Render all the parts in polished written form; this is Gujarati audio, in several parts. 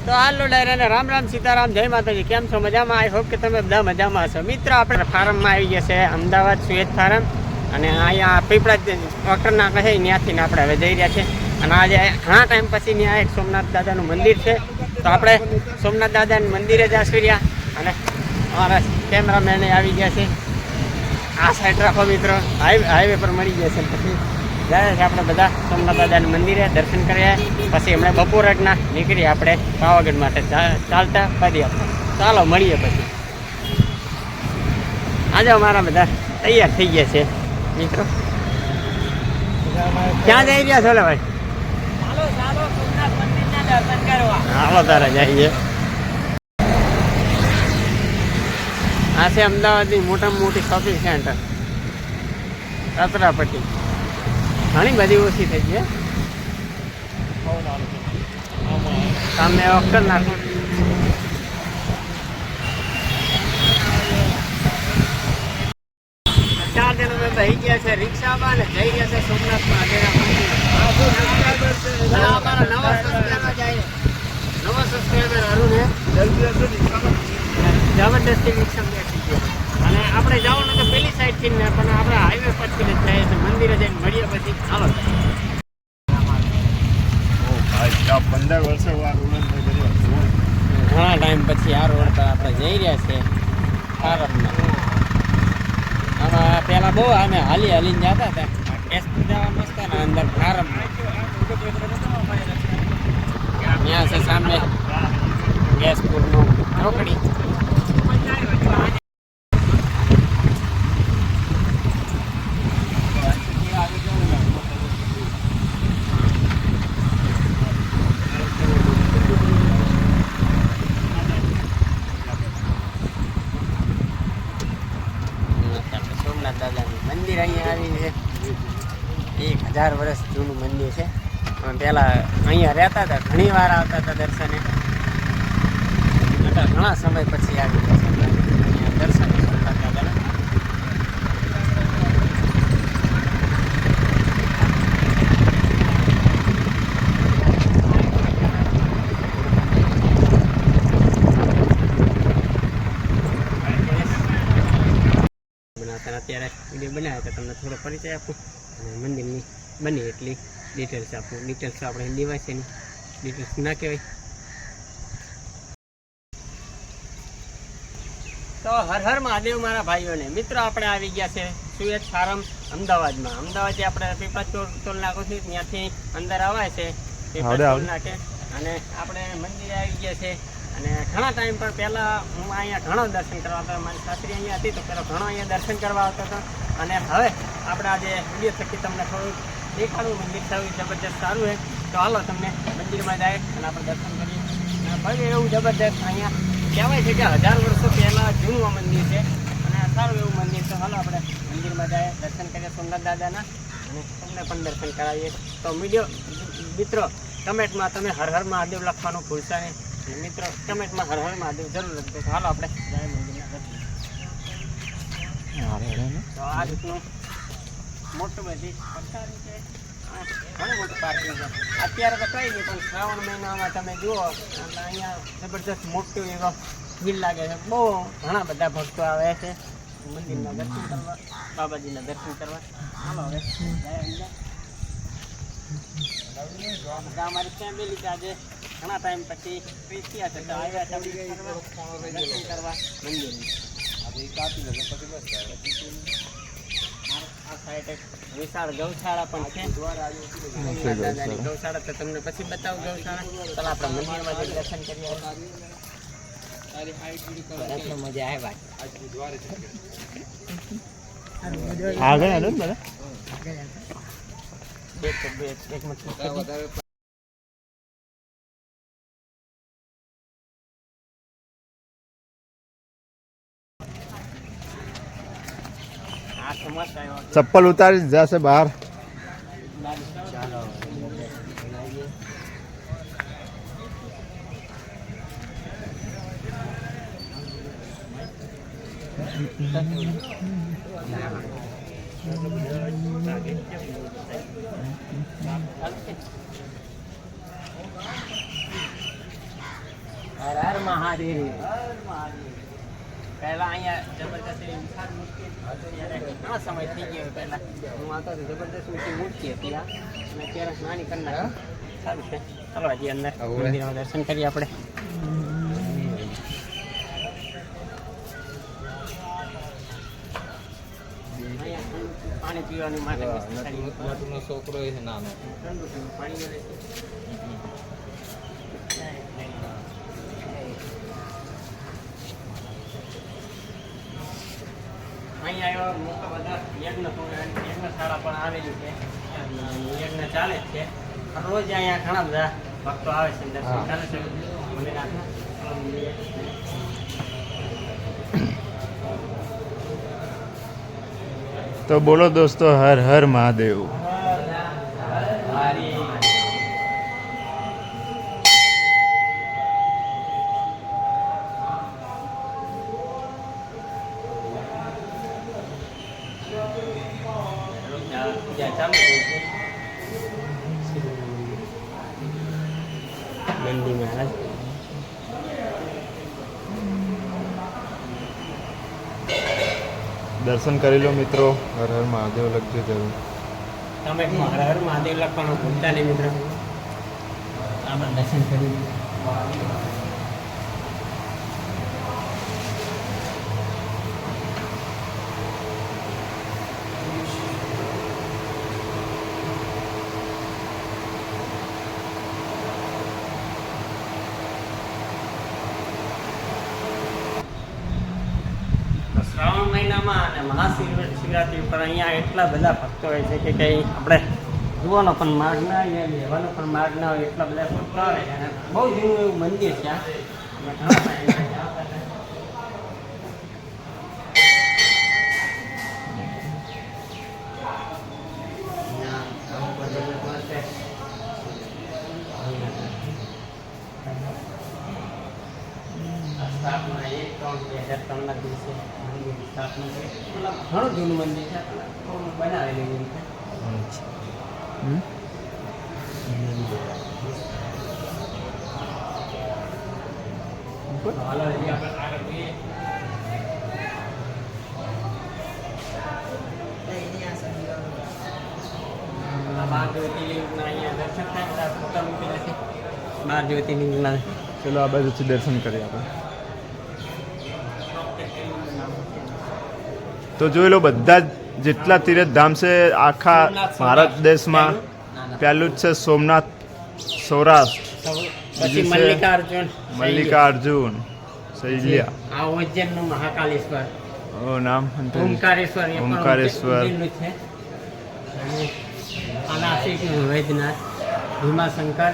તો હાલો ડાયરાને રામ રામ સીતારામ જય માતાજી. કેમ છો? મજામાં? આઈ હોપ કે તમે બધા મજામાં હશો. મિત્રો આપણે ફાર્મમાં આવી ગયા છે અમદાવાદ સુએજ ફાર્મ, અને અહીંયા પીપળા ડૉક્ટરના કહે ત્યાંથી આપણે હવે જઈ રહ્યા છે. અને આજે ઘણા ટાઈમ પછી ત્યાં એક સોમનાથ દાદાનું મંદિર છે, તો આપણે સોમનાથ દાદાના મંદિરે જ આસવી રહ્યા. અને અમારા કેમેરામેને આવી ગયા છે. આ સાઈડ રાખો મિત્રો, હાઈવે પર મળી ગયા છે. પછી જાય છે આપણે બધા સોમનાથ દાદાના મંદિરે દર્શન કરીએ. પછી હમણાં બપોરના નીકળીએ આપણે પાવાગઢ માટે ચાલતા ફરી આપણે. ચાલો મળીએ પછી. આજે અમારા બધા તૈયાર થઈ ગયા છે મિત્રો. ક્યાં જઈ રહ્યા છો ભાઈ? હાલો તારા જઈએ. આ છે અમદાવાદની મોટામાં મોટી શોપિંગ સેન્ટર કચરાપટ્ટી. ઘણી બધી ઓછી થઈ ગઈ. સામે અક્ષર નાખો. ચાર જણા મેં બહી ગયા છે રિક્ષામાં ને જઈ રહ્યા છે સોમનાથમાં. અમારા નવા સબસ્ક્રાઈબર અરુણ જબરદસ્તી રિક્ષામાં બેઠી ગયા. અને આપણે જવાનું તો પેલી સાઈડથી ને, પણ આપણે હાઈવે પરથી જ જાય છે. મંદિરે જઈને મળીએ પછી. ચાલો. 15 વર્ષે ઘણા ટાઈમ પછી આ રોડ પર આપણે જઈ રહ્યા છે ફાર્મમાં. આમાં પહેલાં બહુ અમે હાલીને જતા હતા. કેશપુર જવા મસ્ત ને અંદર ફાર્મમાં ત્યાં છે સામે કેશપુરનું ચોકડી. દાદાનું મંદિર અહીંયા આવીને 1000 વર્ષ જૂનું મંદિર છે. પહેલાં અહીંયા રહેતા હતા, ઘણી વાર આવતા હતા દર્શને. ઘણા સમય પછી આવી ગયા છે અહીંયા દર્શને સોમનાથ દાદાના. અત્યારે વિડીયો બનાવ્યો તો તમને થોડો પરિચય આપું અને મંદિરની બની એટલી ડિટેલ્સ આપું. ડિટેલ્સ આપણે હિન્દી ભાષાની ડિટેલ્સ ના કહેવાય. તો હર હર મહાદેવ મારા ભાઈઓને. મિત્રો આપણે આવી ગયા છે સુએજ ફાર્મ અમદાવાદમાં. અમદાવાદથી આપણે પીપળા ટોલ નાખું ત્યાંથી અંદર આવાય છે પીપળા ટોલ નાખે. અને આપણે મંદિરે આવી ગયા છે. અને ઘણા ટાઈમ પર પહેલાં હું અહીંયા ઘણો દર્શન કરવા આવતો. મારી સાસરી અહીંયા હતી તો પહેલાં ઘણો અહીંયા દર્શન કરવા આવતો હતો. અને હવે આપણે આજે વિડીયો થકી તમને થોડું દેખાડું. મંદિર સારું જબરદસ્ત સારું છે. તો હાલો તમને મંદિરમાં જાય અને આપણે દર્શન કરીએ. ભવ્ય એવું જબરદસ્ત અહીંયા કહેવાય છે કે 1000 વર્ષો પહેલાં જૂનું આ મંદિર છે અને સારું એવું મંદિર. તો હાલો આપણે મંદિરમાં જાય, દર્શન કરીએ સોમનાથ દાદાના, અને તમને પણ દર્શન કરાવીએ. તો મિત્રો કમેન્ટમાં તમે હર હર મહાદેવ લખવાનું ભૂલશા નહીં. મિત્રો કમેન્ટમાં હર હર મહાદેવ જરૂર લખજો. તો હાલો આપણે જાય મંદિરના દર્શન. તો આ રીતનું મોટું બધી પથારી છે, ઘણું મોટું પાર્કિંગ છે. અત્યારે તો કંઈ નહીં, પણ શ્રાવણ મહિનામાં તમે જુઓ એટલે અહીંયા જબરદસ્ત મોટું એવો ભીડ લાગે છે. બહુ ઘણા બધા ભક્તો આવે છે મંદિરના દર્શન કરવા, બાબાજીના દર્શન કરવા. હાલો હવે અમારી ફેમિલી આજે ઘણા ટાઈમ પછી ફ્રી થયા છે તો આવ્યા છે દર્શન કરવા મંદિરની. આ સાઈડ એક વિશાળ ગૌશાળા પણ છે. ગૌશાળા તો તમને પછી બતાવું ગૌશાળા. ચાલો આપણે મંદિરમાં જઈ દર્શન કરીએ. મજા આવે चप्पल उतारी जैसे बाहर. હર હર મહાદેવ. પહેલા અહીંયા જબરદસ્ત એવી વિશાળ મૂર્તિ હતી. ત્યારે ઘણા સમય થઈ ગયો. પહેલા હું આવતો હતો જબરદસ્ત ઊંચી મૂર્તિ હતી આ, અને અત્યારે નાની કરી નાખી. સારું છે, ચાલો હજી અંદર મંદિરમાં દર્શન કરીએ આપણે. પાણી પીવાનું માટે છોકરો છે નાનો. ઠંડુ ઠંડુ પાણી મળે છે. અહીંયા એવા મોટા બધા યજ્ઞશાળા પણ આવેલી છે. યજ્ઞ ચાલે જ છે. રોજ અહીંયા ઘણા બધા ભક્તો આવે છે, દર્શન કરે છે મંદિરના. તો બોલો દોસ્તો, હર હર મહાદેવ. નંદી મહારાજ દર્શન કરી લો મિત્રો. હર હર મહાદેવ લખજો જરૂર. તમે હર હર મહાદેવ લખવાનું ભૂલતા નહીં મિત્રો. આપણે દર્શન કરી શ્રાવણ મહિનામાં અને મહાશિવરાત્રિ ઉપર અહીંયા એટલા બધા ભક્તો હોય છે કે કંઈ આપણે જોવાનો પણ માર્ગ ના હોય, લેવાનો પણ માર્ગ ના હોય, એટલા બધા ભક્તો આવે છે. અને બહુ જૂનું એવું મંદિર છે આ. અને ઘણા બધા અહીંયા આવતા હતા. અહીંયા આવું બધું મળશે. સ્થાપના 1-3-2003 દિવસે મંદિરની સ્થાપના કરી. મતલબ ઘણું જૂનું મંદિર છે, થોડું બનાવેલું એવી રીતે. હાલો હજી આપણે આગળ જોઈએ. આ 12 જ્યોતિર્લિંગના અહીંયા દર્શન થાય. બધા ફોટા મૂકેલા છે 12 જ્યોતિર્લિંગના. ચલો આ બાજુથી દર્શન કરીએ આપણે. તો જોઈ લો, બધા જેટલા તીર્થધામ છે આખા ભારત દેશમાં પહેલું જ છે સોમનાથ સૌરાષ્ટ્ર. પછી મલ્લિકાર્જુન, મલ્લિકાર્જુન, શૈલ્યા, આ ઉજ્જૈનનું મહાકાલેશ્વર, ઓ નામ ઓમકારેશ્વર, એ પણ ઓમકારેશ્વર, ઉજ્જૈનનું છે. અને આ નાસિકનું વૈદ્યનાથ, ભીમાશંકર,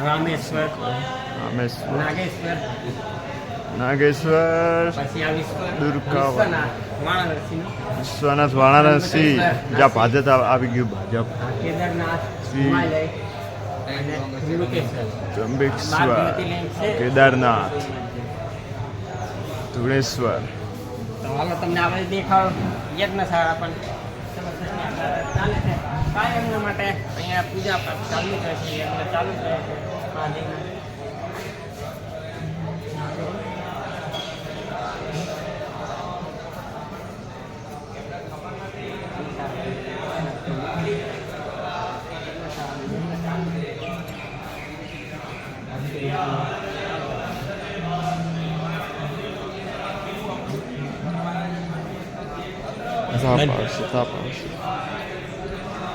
રામેશ્વર, રામેશ્વર, નાગેશ્વર, નાગેશ્વર, પછી આ દુર્ગા, વિશ્વનાથ, વારાણસીનું, વિશ્વનાથ, વારાણસી. જ્યાં ભાજપ આવી ગયું, ભાજપ. કેદારનાથ, શ્રી હિમાલય અને ત્રિલોકેશ્વર. ત્રંબકેશ્વર, 12 જ્યોતિર્લિંગ છે. કેદારનાથ, ધુણેશ્વર. તો હાલો તમને આપણે દેખાડો. યજ્ઞશાળા પણ ચાલે છે. કાયમના માટે અહીંયા પૂજા પાઠ ચાલુ જ રહે છે, યજ્ઞ ચાલુ જ રહે છે મહાદેવના.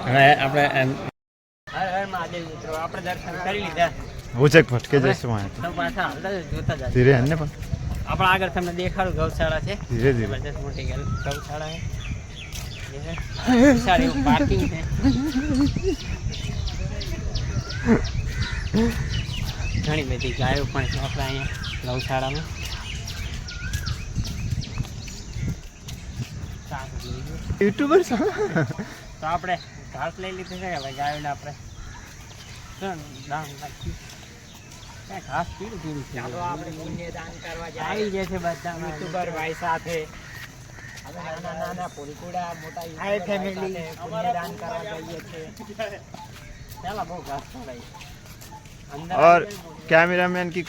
હવે આપણે હર હર મહાદેવ મિત્રો, આપણે દર્શન કરી લીધા. ઉચેક ફટકે જશે માહિતી. તો પાછા હાલતા જોતા જાય. ધીરે હને પણ આપણા આગળ તમને દેખાડું ગૌશાળા છે. ધીરે ધીરે. જબરદસ્ત મોટી ગૌશાળા છે. વિશાળ એવું પાર્કિંગ છે. ઘણી બધી ગાયો પણ છે આપણે અહીંયા ગૌશાળામાં. યુટ્યુબર તો આપણે ઘાસ લઈ લીધું છે કે ભાઈ ગાયોને આપણે દાન નાખ્યું. ક્યાં ઘાસ પીળું પીળું છે. આપણે પુણ્યદાન કરવા આવી જાય છે બધા યુટ્યુબર ભાઈ સાથે નાના પુલકુડા મોટા યુટ્યુબર ફેમિલી પુણ્યદાન કરવા જઈએ છીએ. ચાલો બહુ ઘાસ ખવડાવી અંદર और कैमरामैन की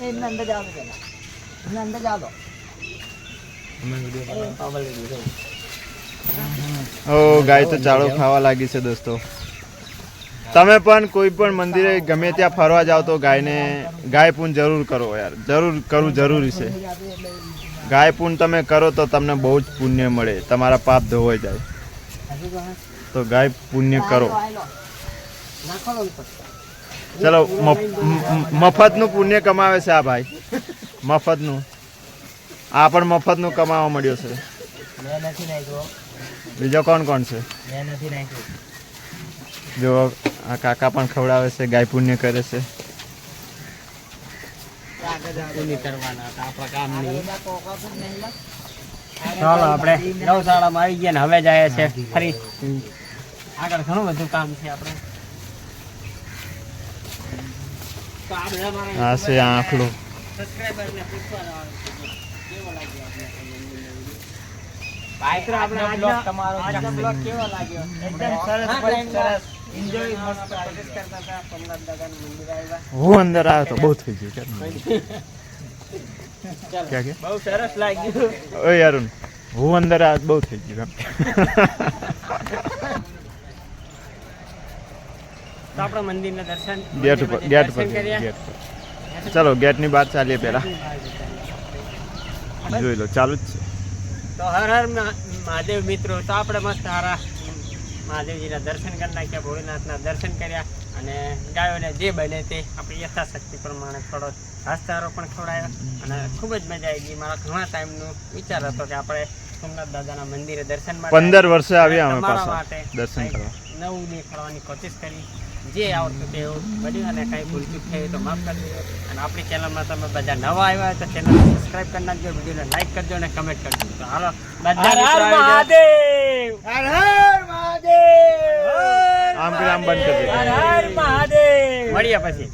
એમને અંદર જાવ દો પેલા. એમને અંદર જાવ દો. ઓ ગાય તો ચાળો ખાવા લાગી છે દોસ્તો. તમે પણ કોઈ પણ મંદિરે ગમે ત્યાં ફરવા જાઓ તો ગાય પૂન જરૂર કરો યાર, જરૂર કરવું જરૂરી છે. ગાય પૂન તમે કરો તો તમને બહુ જ પુણ્ય મળે, તમારા પાપ ધોવાઈ જાય. તો ગાય પુણ્ય કરો. ચલો મફતનું પુણ્ય કમાવે છે આ ભાઈ, મફતનું. આ પણ મફતનું કમાવા મળ્યો છે. મેં નથી નાખ્યો. બીજો કોણ કોણ છે? મેં નથી નાખ્યો. જો આ કાકા પણ ખવડાવે છે, ગાય પુણ્ય કરે છે. પુણ્ય કરવાના હતા આપણા કામની. કોકા પણ નહીં લા. ચાલો આપણે ગૌશાળામાં આવી ગયા ને હવે જાય છે ફરી આગળ. ઘણું બધું કામ છે આપણે. તો આપણે અમારા આ છે આંખલો. સબસ્ક્રાઇબરને પૂછવાના આવે છે કે કેવો લાગ્યો આપણે ભાઈ મિત્રો આપણે આજનો આજનો બ્લોગ તમારો આજનો બ્લોગ કેવો લાગ્યો? એકદમ સરસ, હા, ખૂબ સરસ. એન્જોય મસ્ત પ્રવેશ કરતા હતા સોમનાથ દાદાનું મંદિર આવ્યા. હું અંદર આવ્યો તો બહુ થઈ ગયું. ચાલો, ક્યાં કે? બહુ સરસ લાગ્યું. ઓય અરુણ, હું અંદર આવ્યો તો બહુ થઈ ગયું. તો આપણા મંદિરના દર્શન ગેટ ઉપર દર્શન કર્યા. ગેટ પર. ચલો ગેટની બહાર ચાલીએ પેલા. જોઈ લો ચાલુ જ છે. તો હર હર મહાદેવ મિત્રો. તો આપણે મસ્ત સારા મહાદેવજીના દર્શન કરી નાખ્યા, ભોળેનાથના દર્શન કર્યા અને ગાયોને જે બને તે આપણી યથાશક્તિ પ્રમાણે થોડો ઘાસચારો પણ ખવડાવ્યો અને ખૂબ જ મજા આવી ગઈ. મારા ઘણા ટાઈમનો વિચાર હતો કે આપણે સોમનાથ દાદાના મંદિરે દર્શન માટે 15 વર્ષે આવ્યા અમે તમારા પાછા માટે દર્શન કરવા. નવું દેખાડવાની કોશિશ કરી. જે આવડતું તે એવું બન્યું અને કાંઈ ભૂલચૂક થઈ તો માફ કરજો. અને આપણી ચેનલમાં તમે બધા નવા આવ્યા હોય તો ચેનલ સબસ્ક્રાઇબ કરી નાખજો, વિડીયોને લાઈક કરજો અને કમેન્ટ કરજો. તો હાલો બધા મિત્રો આવી જાઓ. હર હર મહાદેવ. આમ કરી આમ બંધ કરી દે. હર હર મહાદેવ. મળીએ પછી.